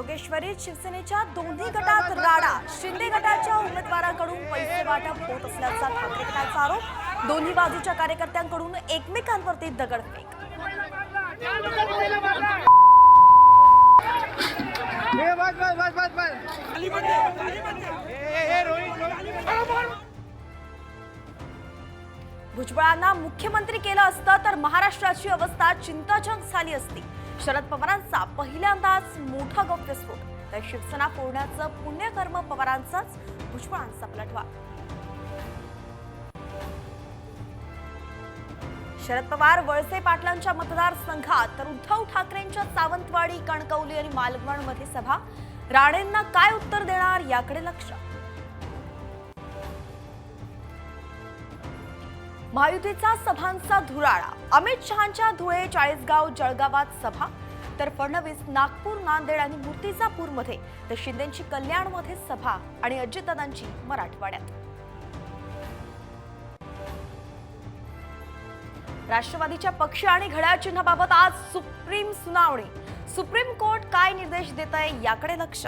जोगेश्वरीत शिवसेनेच्या दोन्ही गटात राडा। शिंदे गटाच्या उमेदवारांकडून पैसे वाटप होत असल्याचा ठाकरे गटाचा आरोप। दोन्ही बाजूच्या कार्यकर्त्यांकडून एकमेकांवरती दगडफेक। भुजबळांना मुख्यमंत्री केलं असतं तर महाराष्ट्राची अवस्था चिंताजनक झाली असती। शरद पवारांचा पहिल्यांदाच मोठा गौप्यस्फोट, तर शिवसेना फोडण्याचं पुण्यकर्म पवारांचाच, भुजबळांचा पलटवार। शरद पवार वळसे पाटलांच्या मतदारसंघात तर उद्धव ठाकरेंच्या सावंतवाडी, कणकवली आणि मालवणमध्ये सभा। राणेंना काय उत्तर देणार याकडे लक्ष। महायुतीचा सभांचा धुराळा। अमित शहांच्या धुळे, चाळीसगाव, जळगावात सभा, तर फडणवीस नागपूर, नांदेड आणि मूर्तिजापूरमध्ये, तर शिंदेची कल्याणमध्ये सभा आणि अजितदादांची मराठवाड्यात। राष्ट्रवादीच्या पक्ष आणि घड्याळ चिन्हाबाबत आज सुप्रीम सुनावणी। सुप्रीम कोर्ट काय निर्देश देत आहे याकडे लक्ष।